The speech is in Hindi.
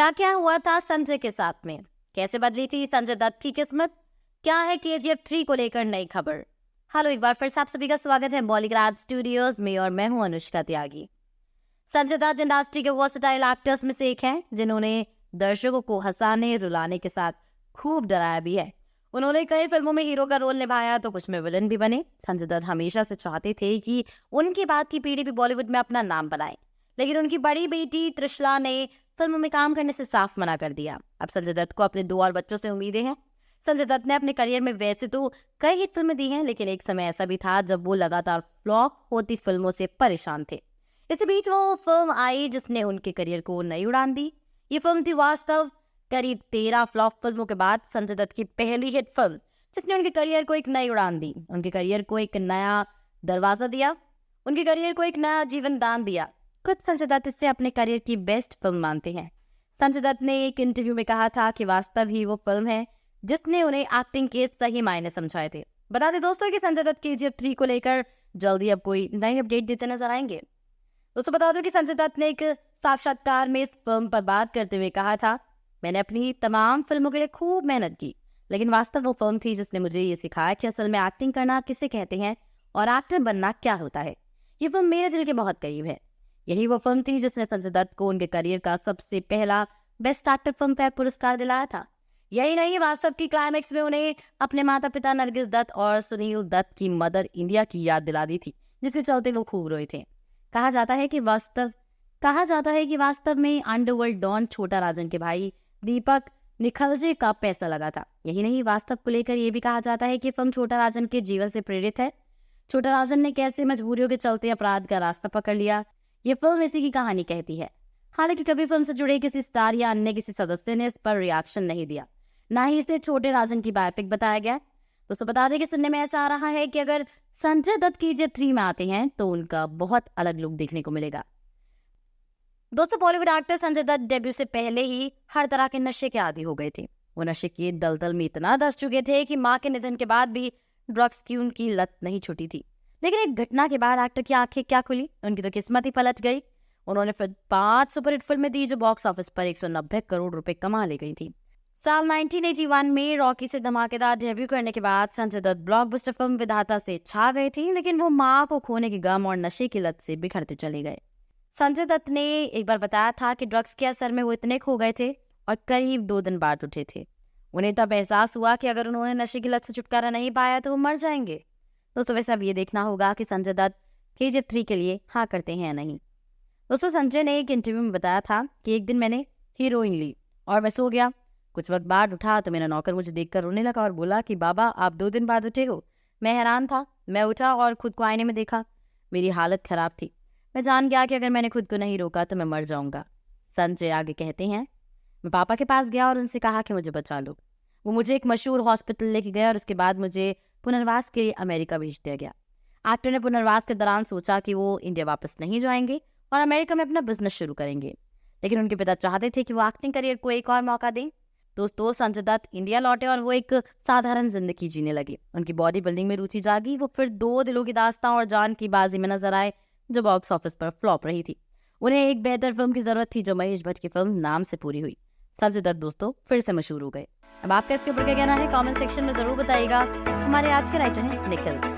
क्या क्या हुआ था संजय के साथ में, कैसे बदली थी संजय दत्त की किस्मत, क्या है KGF 3 को लेकर नई खबर। हेलो, एक बार फिर से आप सभी का स्वागत है बॉलीग्राड स्टूडियोज में और मैं हूं अनुष्का त्यागी। संजय दत्त इंडस्ट्री के वर्सेटाइल एक्टर्स में से एक हैं जिन्होंने दर्शकों को हंसाने रुलाने के साथ खूब डराया भी है। उन्होंने कई फिल्मों में हीरो का रोल निभाया तो कुछ में विलन भी बने। संजय दत्त हमेशा से चाहते थे कि उनके बाद की पीढ़ी भी बॉलीवुड में अपना नाम बनाए, लेकिन उनकी बड़ी बेटी त्रिशला ने फिल्मों में काम करने से साफ मना कर दिया। अब संजय दत्त को अपने 2 और बच्चों से उम्मीदें हैं। संजय दत्त ने अपने करियर में वैसे तो कई हिट फिल्में दी हैं, लेकिन एक समय ऐसा भी था जब वो लगातार फ्लॉप होती फिल्मों से परेशान थे। इसी बीच वो फिल्म आई जिसने उनके करियर को नई उड़ान दी। ये फिल्म थी वास्तव। करीब 13 फ्लॉप फिल्मों के बाद संजय दत्त की पहली हिट फिल्म जिसने उनके करियर को एक नई उड़ान दी, उनके करियर को एक नया दरवाजा दिया, उनके करियर को एक नया जीवन दान दिया। खुद संजय दत्त इसे अपने करियर की बेस्ट फिल्म मानते हैं। संजय दत्त ने एक इंटरव्यू में कहा था कि वास्तव ही वो फिल्म है जिसने उन्हें एक्टिंग के सही मायने समझाए थे। बता दें दोस्तों कि संजय दत्त KGF 3 को लेकर जल्दी अब कोई नई अपडेट देते नजर आएंगे। दोस्तों बता दो कि संजय दत्त ने एक साक्षात्कार में इस फिल्म पर बात करते हुए कहा था, मैंने अपनी तमाम फिल्मों के लिए खूब मेहनत की, लेकिन वास्तव वो फिल्म थी जिसने मुझे ये सिखाया कि असल में एक्टिंग करना किसे कहते हैं और एक्टर बनना क्या होता है। ये फिल्म मेरे दिल के बहुत करीब है। यही वो फिल्म थी जिसने संजय दत्त को उनके करियर का सबसे पहला बेस्ट एक्टर फिल्म फेयर पुरस्कार दिलाया था। यही नहीं, वास्तव की क्लाइमैक्स में उन्हें अपने माता पिता नरगिस दत्त और सुनील दत्त की मदर इंडिया की याद दिला दी थी, जिसके चलते वो खूब रोए थे। कहा जाता है कि वास्तव में अंडरवर्ल्ड डॉन छोटा राजन के भाई दीपक निखलजे का पैसा लगा था। यही नहीं, वास्तव को लेकर यह भी कहा जाता है कि फिल्म छोटा राजन के जीवन से प्रेरित है। छोटा राजन ने कैसे मजबूरियों के चलते अपराध का रास्ता पकड़ लिया, ये फिल्म इसी की कहानी कहती है। हालांकि कभी फिल्म से जुड़े किसी स्टार या अन्य किसी सदस्य ने इस पर रिएक्शन नहीं दिया, ना ही इसे छोटे राजन की बायोपिक बताया गया। दोस्तों बता दें कि सुनने में ऐसा आ रहा है कि अगर संजय दत्त KGF 3 में आते हैं तो उनका बहुत अलग लुक देखने को मिलेगा। दोस्तों बॉलीवुड एक्टर संजय दत्त डेब्यू से पहले ही हर तरह के नशे के आदी हो गए थे। वो नशे के दलदल में इतना धंस चुके थे कि मां के निधन के बाद भी ड्रग्स की उनकी लत नहीं छूटी थी। लेकिन एक घटना के बाद एक्टर की आंखें क्या खुली, उनकी तो किस्मत ही पलट गई। उन्होंने फिर 5 सुपरहिट फिल्में दी जो बॉक्स ऑफिस पर 190 करोड़ रुपए कमा ले गई थी। साल 1981 में रॉकी से धमाकेदार डेब्यू करने के बाद संजय दत्त ब्लॉकबस्टर फिल्म विधाता से छा गए थे, लेकिन वो मां को खोने के गम और नशे की लत से बिखरते चले गए। संजय दत्त ने एक बार बताया था कि ड्रग्स के असर में वो इतने खो गए थे और करीब 2 दिन बाद उठे थे। उन्हें तब एहसास हुआ कि अगर उन्होंने नशे की लत से छुटकारा नहीं पाया तो वो मर जाएंगे। दोस्तों वैसे अब ये देखना होगा कि संजय दत्त KGF 3 के लिए हाँ करते हैं या नहीं। दोस्तों संजय ने एक इंटरव्यू में बताया था कि एक दिन मैंने हीरोइन ली और मैं सो गया। कुछ वक्त बाद उठा तो मेरा नौकर मुझे देखकर रोने लगा और बोला कि बाबा आप 2 दिन बाद उठे हो। मैं हैरान था। मैं उठा और खुद को आईने में देखा। मेरी हालत खराब थी। मैं जान गया कि अगर मैंने खुद को नहीं रोका तो मैं मर जाऊंगा। संजय आगे कहते हैं, मैं पापा के पास गया और उनसे कहा कि मुझे बचा लो। वो मुझे एक मशहूर हॉस्पिटल लेके गए और उसके बाद मुझे पुनर्वास के लिए अमेरिका भेज दिया गया। एक्टर ने पुनर्वास के दौरान सोचा कि वो इंडिया वापस नहीं जाएंगे और अमेरिका में अपना बिजनेस शुरू करेंगे, लेकिन उनके पिता चाहते थे कि वो एक्टिंग करियर को एक और मौका दें। दोस्तों संजय दत्त इंडिया लौटे और वो एक साधारण जिंदगी जीने लगे। उनकी बॉडी बिल्डिंग में रुचि जागी। वो फिर 2 दिलों की दास्तां और जान की बाजी में नजर आए जो बॉक्स ऑफिस पर फ्लॉप रही थी। उन्हें एक बेहतर फिल्म की जरूरत थी जो महेश भट्ट की फिल्म नाम से पूरी हुई। संजय दत्त दोस्तों फिर से मशहूर हो गए। अब आपका इसके ऊपर क्या कहना है कमेंट सेक्शन में जरूर बताइएगा। हमारे आज के राइटर हैं निखिल।